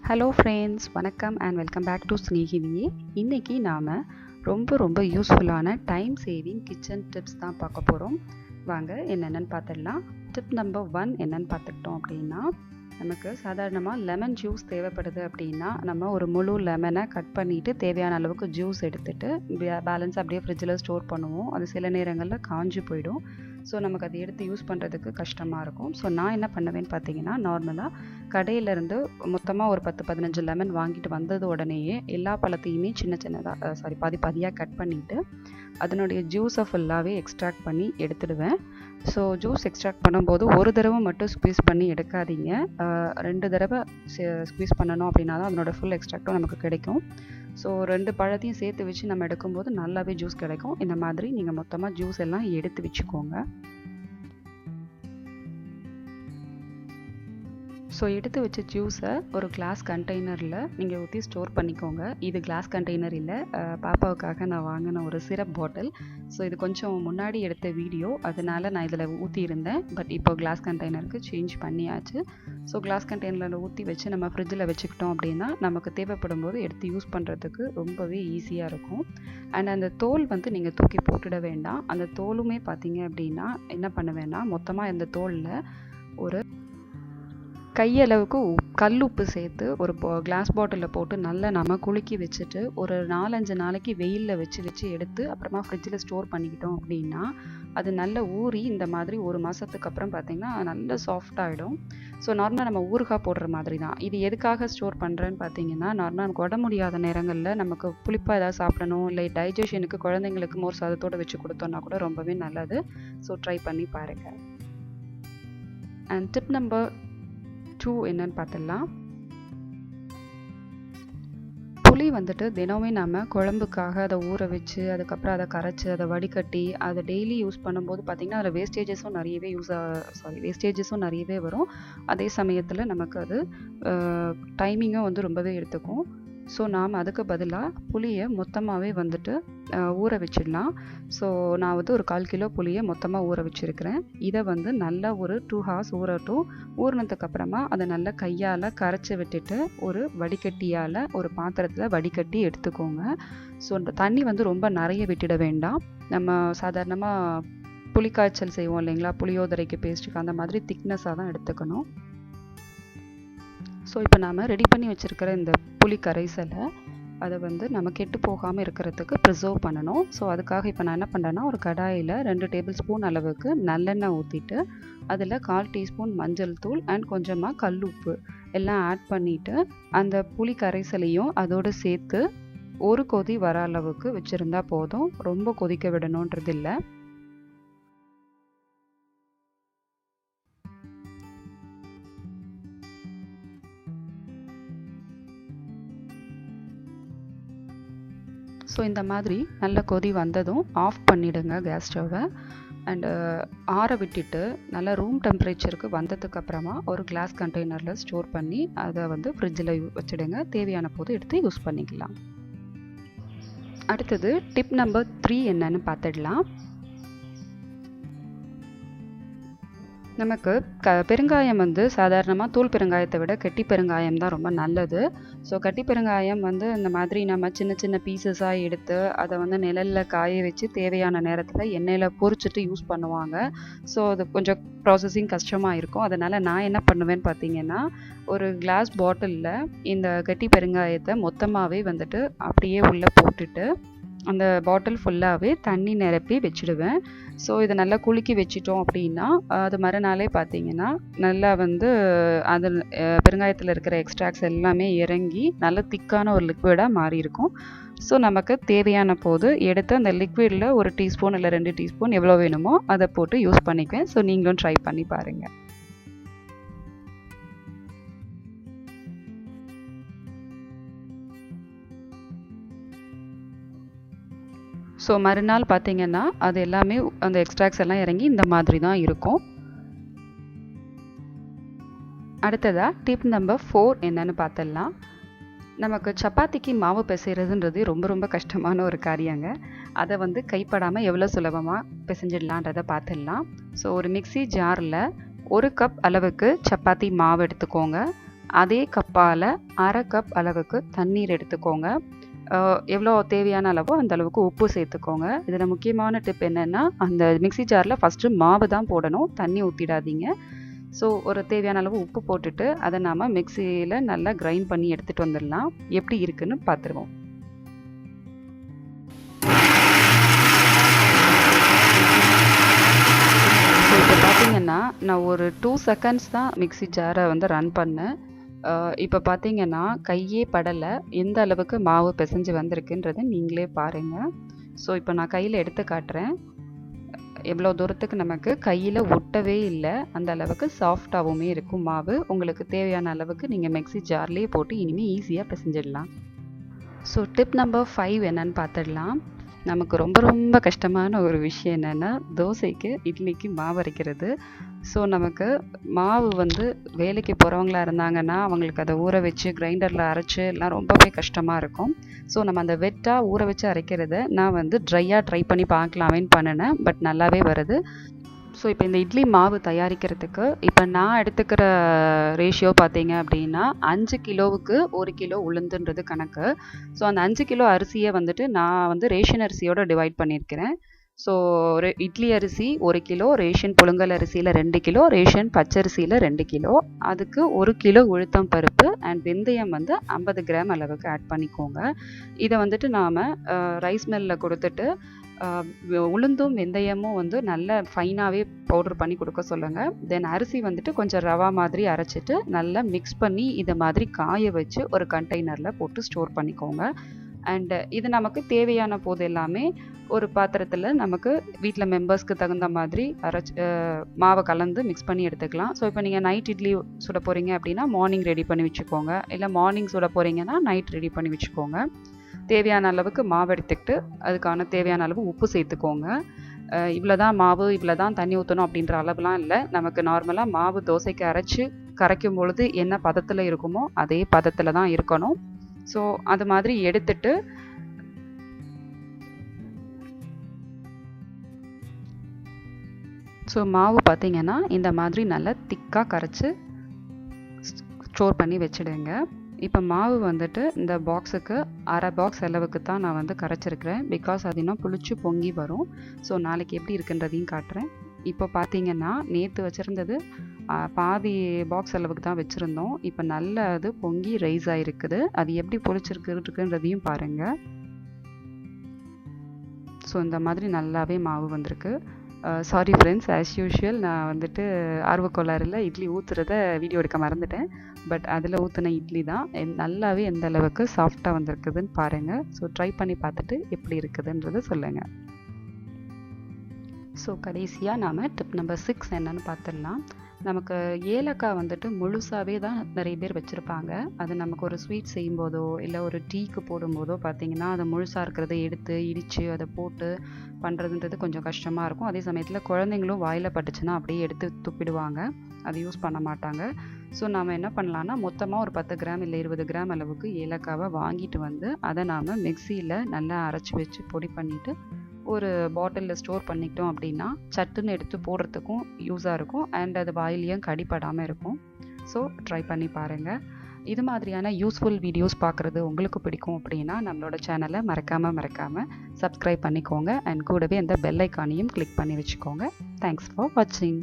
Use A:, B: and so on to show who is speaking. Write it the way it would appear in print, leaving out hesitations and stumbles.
A: Hello friends, வணக்கம் and welcome back to ஸ்னேஹிதியே. இன்றைக்கி நாம் ரொம்ப யூஸ்ஃபுல்லான டைம் சேவிங் கிச்சன் டிப்ஸ் தான் பார்க்க போகிறோம். வாங்க என்னென்னு பார்த்துடலாம். டிப் நம்பர் 1 என்னென்னு பார்த்துக்கிட்டோம் அப்படின்னா, நமக்கு சாதாரணமாக லெமன் ஜூஸ் தேவைப்படுது அப்படின்னா நம்ம ஒரு முழு லெமனை கட் பண்ணிவிட்டு தேவையான அளவுக்கு ஜூஸ் எடுத்துகிட்டு பேலன்ஸ் அப்படியே ஃப்ரிட்ஜில் ஸ்டோர் பண்ணுவோம். அது சில நேரங்களில் காஞ்சி போயிடும். ஸோ நமக்கு அதை எடுத்து யூஸ் பண்ணுறதுக்கு கஷ்டமாக இருக்கும். ஸோ நான் என்ன பண்ணுவேன்னு பார்த்தீங்கன்னா, நார்மலாக கடையிலேருந்து மொத்தமாக ஒரு 10-15 லெமன் வாங்கிட்டு வந்தது உடனேயே எல்லா பழத்தையுமே சின்னதாக பாதியாக கட் பண்ணிவிட்டு அதனுடைய ஜூஸை ஃபுல்லாகவே எக்ஸ்ட்ராக்ட் பண்ணி எடுத்துடுவேன். ஸோ ஜூஸ் எக்ஸ்ட்ராக்ட் பண்ணும்போது ஒரு தடவை மட்டும் ஸ்குவீஸ் பண்ணி எடுக்காதீங்க. 2 தடவை ஸ்குவீஸ் பண்ணணும் அப்படின்னா தான் அதனோட ஃபுல் எக்ஸ்ட்ராக்டும் நமக்கு கிடைக்கும். ஸோ 2 பழத்தையும் சேர்த்து வச்சு நம்ம எடுக்கும்போது நல்லாவே ஜூஸ் கிடைக்கும். இந்த மாதிரி நீங்கள் மொத்தமாக ஜூஸ் எல்லாம் எடுத்து வச்சுக்கோங்க. ஸோ எடுத்து வச்ச ஜூஸை ஒரு கிளாஸ் கண்டெய்னரில் நீங்கள் ஊற்றி ஸ்டோர் பண்ணிக்கோங்க. இது கிளாஸ் கண்டெய்னர் இல்லை, பாப்பாவுக்காக நான் வாங்கின ஒரு சிரப் பாட்டில். ஸோ இது கொஞ்சம் முன்னாடி எடுத்த வீடியோ, அதனால் நான் இதில் ஊற்றியிருந்தேன். பட் இப்போ கிளாஸ் கண்டெய்னருக்கு சேஞ்ச் பண்ணியாச்சு. ஸோ கிளாஸ் கண்டெய்னரில் ஊற்றி வச்சு நம்ம ஃப்ரிட்ஜில் வச்சுக்கிட்டோம் அப்படின்னா நமக்கு தேவைப்படும் போது எடுத்து யூஸ் பண்ணுறதுக்கு ரொம்பவே ஈஸியாக இருக்கும். அண்ட் அந்த தோல் நீங்கள் தூக்கி போட்டுட வேண்டாம். அந்த தோலுமே பார்த்தீங்க அப்படின்னா என்ன பண்ணுவேன்னா, மொத்தமாக இந்த தோலில் ஒரு கையளவுக்கு கல்லுப்பு சேர்த்து ஒரு கிளாஸ் பாட்டிலில் போட்டு நல்லா நம்ம குலுக்கி வச்சுட்டு ஒரு 4-5 நாளைக்கு வெயிலில் வச்சு எடுத்து அப்புறமா ஃப்ரிட்ஜில் ஸ்டோர் பண்ணிக்கிட்டோம் அப்படின்னா அது நல்ல ஊறி இந்த மாதிரி 1 மாதத்துக்கு அப்புறம் பார்த்திங்கன்னா நல்ல சாஃப்டாகிடும். ஸோ நார்மலாக நம்ம ஊறுகாய் போடுற மாதிரி தான். இது எதுக்காக ஸ்டோர் பண்ணுறேன்னு பார்த்தீங்கன்னா, நார்மலாக நமக்கு உட முடியாத நேரங்களில் நமக்கு புளிப்பாக ஏதாவது சாப்பிடணும், இல்லை டைஜஷனுக்கு குழந்தைங்களுக்கு மோர் சாதத்தோடு வச்சு கொடுத்தோன்னா கூட ரொம்பவே நல்லது. ஸோ ட்ரை பண்ணி பாருங்கள். அண்ட் டிப் நம்பர் 2 என்னன்னு பார்த்துடலாம். புளி தினமே நம்ம குழம்புக்காக அதை ஊற வச்சு அதுக்கப்புறம் அதை கரைச்சி அதை வடிகட்டி அதை டெய்லி யூஸ் பண்ணும்போது பார்த்திங்கன்னா அதில் வேஸ்டேஜஸும் நிறையவே வரும். அதே சமயத்தில் நமக்கு அது டைமிங்கும் ரொம்பவே எடுத்துக்கும். ஸோ நாம் அதுக்கு பதிலாக புளியை மொத்தமாகவே ஊற வச்சிடலாம். ஸோ நான் ஒரு 1/4 கிலோ புளியை மொத்தமாக ஊற வச்சுருக்கிறேன். இதை நல்லா ஒரு 2 hours ஊறட்டும். ஊறினதுக்கப்புறமா அதை நல்லா கையால் கரைச்சி விட்டுட்டு ஒரு வடிகட்டியால் ஒரு பாத்திரத்தில் வடிகட்டி எடுத்துக்கோங்க. ஸோ இந்த தண்ணி ரொம்ப நிறைய விட்டுட வேண்டாம். நம்ம சாதாரணமாக புளிக்காய்ச்சல் செய்வோம் இல்லைங்களா, புளியோதரைக்கு பேஸ்ட்டுக்கு அந்த மாதிரி திக்னஸாக தான் எடுத்துக்கணும். ஸோ இப்போ நாம் ரெடி பண்ணி வச்சுருக்கிற இந்த புளி கரைசலை அதை நம்ம கெட்டு போகாமல் இருக்கிறதுக்கு ப்ரிசர்வ் பண்ணணும். ஸோ அதுக்காக இப்போ நான் என்ன பண்ணுறேன்னா, ஒரு கடாயில் 2 டேபிள் ஸ்பூன் அளவுக்கு நல்லெண்ணெய் ஊற்றிட்டு அதில் 1/4 டீஸ்பூன் மஞ்சள் தூள் அண்ட் கொஞ்சமாக கல்லுப்பு எல்லாம் ஆட் பண்ணிவிட்டு அந்த புளி கரைசலையும் அதோடு சேர்த்து ஒரு கொதி வர அளவுக்கு வச்சுருந்தா போதும். ரொம்ப கொதிக்க விடணுன்றது இல்லை. ஸோ இந்த மாதிரி நல்ல கொதி வந்ததும் ஆஃப் பண்ணிவிடுங்க கேஸ் ஸ்டவ்வை. அண்டு ஆற விட்டுட்டு நல்லா ரூம் டெம்பரேச்சருக்கு வந்ததுக்கப்புறமா ஒரு கிளாஸ் கண்டெய்னரில் ஸ்டோர் பண்ணி அதை ஃப்ரிட்ஜில் வச்சுடுங்க. தேவையான போது எடுத்து யூஸ் பண்ணிக்கலாம். அடுத்தது டிப் நம்பர் 3 என்னன்னு பார்த்துடலாம். நமக்கு பெருங்காயம் சாதாரணமாக தூள் பெருங்காயத்தை விட கெட்டி பெருங்காயம் தான் ரொம்ப நல்லது. ஸோ கட்டி பெருங்காயம் இந்த மாதிரி நம்ம சின்ன பீசஸாக எடுத்து அதை நிழலில் காய வச்சு தேவையான நேரத்தில் எண்ணெயில் பொரிச்சிட்டு யூஸ் பண்ணுவாங்க. ஸோ அது கொஞ்சம் ப்ராசஸிங் கஷ்டமாக இருக்கும். அதனால் நான் என்ன பண்ணுவேன்னு பார்த்தீங்கன்னா, ஒரு கிளாஸ் பாட்டிலில் இந்த கட்டி பெருங்காயத்தை மொத்தமாகவே அப்படியே உள்ளே போட்டுட்டு அந்த பாட்டில் ஃபுல்லாகவே தண்ணி நிரப்பி வச்சுடுவேன். ஸோ இதை நல்லா குலுக்கி வச்சிட்டோம் அப்படின்னா அது மறுநாளே பார்த்தீங்கன்னா நல்லா அது பெருங்காயத்தில் இருக்கிற எக்ஸ்ட்ராக்ட்ஸ் எல்லாமே இறங்கி நல்ல திக்கான ஒரு லிக்விடாக மாறி இருக்கும். ஸோ நமக்கு தேவையான போது எடுத்து அந்த லிக்விடில் 1 டீஸ்பூன் இல்லை 2 டீஸ்பூன் எவ்வளோ வேணுமோ அதை போட்டு யூஸ் பண்ணிக்குவேன். ஸோ நீங்களும் ட்ரை பண்ணி பாருங்கள். ஸோ மறுநாள் பார்த்திங்கன்னா அது எல்லாமே அந்த எக்ஸ்ட்ராக்ட்ஸ் எல்லாம் இறங்கி இந்த மாதிரி தான் இருக்கும். அடுத்ததாக டிப் நம்பர் 4 என்னன்னு பார்த்துடலாம். நமக்கு சப்பாத்திக்கு மாவு பிசைறதுன்றது ரொம்ப கஷ்டமான ஒரு காரியங்க. அதை கைப்படாமல் எவ்வளோ சுலபமாக பிசைஞ்சிடலான்றதை பார்த்துடலாம். ஸோ ஒரு மிக்ஸி ஜாரில் 1 கப் அளவுக்கு சப்பாத்தி மாவு எடுத்துக்கோங்க. அதே கப்பால் அரை கப் அளவுக்கு தண்ணீர் எடுத்துக்கோங்க. எவ்வளோ தேவையான அளவோ அந்த அளவுக்கு உப்பு சேர்த்துக்கோங்க. இதில் முக்கியமான டிப் என்னென்னா, அந்த மிக்ஸி ஜாரில் ஃபஸ்ட்டு மாவு தான் போடணும், தண்ணி ஊற்றிடாதீங்க. ஸோ ஒரு தேவையான அளவு உப்பு போட்டுட்டு அதை நாம் மிக்ஸியில் நல்லா கிரைண்ட் பண்ணி எடுத்துகிட்டு வந்துடலாம். எப்படி இருக்குன்னு பார்த்துருவோம். ஸோ இப்போ பார்த்தீங்கன்னா நான் ஒரு 2 செகண்ட்ஸ் தான் மிக்ஸி ஜாரை வந்து ரன் பண்ணேன். இப்போ பார்த்தீங்கன்னா கையே படலை, எந்த அளவுக்கு மாவு பிசைஞ்சு வந்திருக்குன்றதை நீங்களே பாருங்கள். ஸோ இப்போ நான் கையில் எடுத்து காட்டுறேன். எவ்வளோ தூரத்துக்கு நமக்கு கையில் ஒட்டவே இல்லை, அந்த அளவுக்கு சாஃப்டாகவுமே இருக்கும் மாவு. உங்களுக்கு தேவையான அளவுக்கு நீங்கள் மிக்ஸி ஜார்லேயே போட்டு இனிமேல் ஈஸியாக பிசைஞ்சிடலாம். ஸோ டிப் நம்பர் 5 என்னன்னு பார்த்துடலாம். நமக்கு ரொம்ப ரொம்ப கஷ்டமான ஒரு விஷயம் என்னென்னா, தோசைக்கு இட்லிக்கு மாவு அரைக்கிறது. ஸோ நமக்கு மாவு வந்து வேலைக்கு போகிறவங்களா இருந்தாங்கன்னா அவங்களுக்கு அதை ஊற வச்சு கிரைண்டரில் அரைச்சி எல்லாம் ரொம்பவே கஷ்டமாக இருக்கும். ஸோ நம்ம அந்த வெட்டாக ஊற வச்சு அரைக்கிறத நான் வந்து ட்ரையாக ட்ரை பண்ணி பார்க்கலாமேன்னு பண்ணினேன். பட் நல்லாவே வருது. ஸோ இப்போ இந்த இட்லி மாவு தயாரிக்கிறதுக்கு இப்போ நான் எடுத்துக்கிற ரேஷியோ பார்த்தீங்க அப்படின்னா 5 கிலோவுக்கு 1 கிலோ உளுந்துன்றது கணக்கு. ஸோ அந்த 5 கிலோ அரிசியை வந்துட்டு நான் வந்து ரேஷன் அரிசியோடு டிவைட் பண்ணியிருக்கிறேன். ஸோ இட்லி அரிசி 1 கிலோ, ரேஷன் புழுங்கல் அரிசியில் 2 கிலோ, ரேஷன் பச்சரிசியில் 2 கிலோ, அதுக்கு 1 கிலோ உளுத்தம் பருப்பு அண்ட் வெந்தயம் வந்து 50 கிராம் அளவுக்கு ஆட் பண்ணிக்கோங்க. இதை வந்துட்டு நாம் ரைஸ் மில்லில் கொடுத்துட்டு உளுந்தும் வெந்தயமும் வந்து நல்லா ஃபைனாகவே பவுட்ரு பண்ணி கொடுக்க சொல்லுங்கள். தென் அரிசி வந்துட்டு கொஞ்சம் ரவா மாதிரி அரைச்சிட்டு நல்லா மிக்ஸ் பண்ணி இதை மாதிரி காய வச்சு ஒரு கண்டெய்னரில் போட்டு ஸ்டோர் பண்ணிக்கோங்க. அண்டு இது நமக்கு தேவையான போது எல்லாமே ஒரு பாத்திரத்தில் நமக்கு வீட்டில் மெம்பர்ஸ்க்கு தகுந்த மாதிரி மாவை கலந்து மிக்ஸ் பண்ணி எடுத்துக்கலாம். ஸோ இப்போ நீங்கள் நைட் இட்லி சுட போகிறீங்க அப்படின்னா மார்னிங் ரெடி பண்ணி வச்சுக்கோங்க, இல்லை மார்னிங் சுட போகிறீங்கன்னா நைட் ரெடி பண்ணி வச்சுக்கோங்க. தேவையான அளவுக்கு மாவு எடுத்துக்கிட்டு அதுக்கான தேவையான அளவு உப்பு சேர்த்துக்கோங்க. இவ்வளோ தான் மாவு, இவ்வளோ தான் தண்ணி ஊற்றணும் அப்படின்ற அளவுலாம் இல்லை. நமக்கு நார்மலாக மாவு தோசைக்கு அரைச்சி கரைக்கும் பொழுது என்ன பதத்தில் இருக்குமோ அதே பதத்தில் தான் இருக்கணும். ஸோ அது மாதிரி எடுத்துட்டு ஸோ மாவு பார்த்திங்கன்னா இந்த மாதிரி நல்லா திக்காக கரைச்சி ஸ்டோர் பண்ணி வச்சுடுங்க. இப்போ மாவு வந்துட்டு இந்த பாக்ஸுக்கு அரை பாக்ஸ் அளவுக்கு தான் நான் வந்து கரைச்சிருக்கிறேன். பிகாஸ் அது இன்னும் புளிச்சு பொங்கி வரும். ஸோ நாளைக்கு எப்படி இருக்குன்றதையும் காட்டுறேன். இப்போ பார்த்தீங்கன்னா நேற்று வச்சுருந்தது பாதி பாக்ஸ் அளவுக்கு தான் வச்சுருந்தோம். இப்போ நல்லா அது பொங்கி ரைஸ் ஆகிருக்குது. அது எப்படி பொளிச்சிருக்குன்றதையும் பாருங்கள். ஸோ இந்த மாதிரி நல்லாவே மாவு வந்திருக்கு. சாரி ஃப்ரெண்ட்ஸ், ஆஸ் யூஷுவல் நான் வந்துட்டு ஆர்வக்கோளாறில் இட்லி ஊற்றுறத வீடியோ எடுக்க மறந்துட்டேன். பட் அதில் ஊற்றின இட்லி தான் நல்லாவே எந்த அளவுக்கு சாஃப்டாக வந்திருக்குதுன்னு பாருங்கள். ஸோ ட்ரை பண்ணி பார்த்துட்டு எப்படி இருக்குதுன்றதை சொல்லுங்கள். ஸோ கடைசியாக நாம் டிப் நம்பர் 6 என்னென்னு பார்த்துடலாம். நமக்கு ஏலக்காய் வந்துட்டு முழுசாகவே தான் நிறைய பேர் வச்சுருப்பாங்க. அது நமக்கு ஒரு ஸ்வீட் செய்யும்போதோ இல்லை ஒரு டீக்கு போடும்போதோ பார்த்திங்கன்னா அதை முழுசாக இருக்கிறத எடுத்து இடித்து அதை போட்டு பண்ணுறதுன்றது கொஞ்சம் கஷ்டமாக இருக்கும். அதே சமயத்தில் குழந்தைங்களும் வாயில் பட்டுச்சுன்னா அப்படியே எடுத்து துப்பிடுவாங்க, அது யூஸ் பண்ண மாட்டாங்க. ஸோ நாம் என்ன பண்ணலான்னா மொத்தமாக ஒரு 10 கிராம் இல்லை 20 கிராம் அளவுக்கு ஏலக்காவை வாங்கிட்டு வந்து அதை நாம் மிக்சியில் நல்லா அரைச்சி வச்சு பொடி பண்ணிவிட்டு ஒரு பாட்டிலில் ஸ்டோர் பண்ணிக்கிட்டோம் அப்படின்னா சட்டுன்னு எடுத்து போடுறதுக்கும் யூஸாக இருக்கும். அண்ட் அது வாயிலையும் கடிப்படாமல் இருக்கும். ஸோ ட்ரை பண்ணி பாருங்கள். இது மாதிரியான யூஸ்ஃபுல் வீடியோஸ் பார்க்குறது உங்களுக்கு பிடிக்கும் அப்படின்னா நம்மளோட சேனலை மறக்காமல் சப்ஸ்கிரைப் பண்ணிக்கோங்க. அண்ட் கூடவே அந்த பெல் ஐக்கானையும் கிளிக் பண்ணி வச்சுக்கோங்க. தேங்க்ஸ் ஃபார் வாட்சிங்.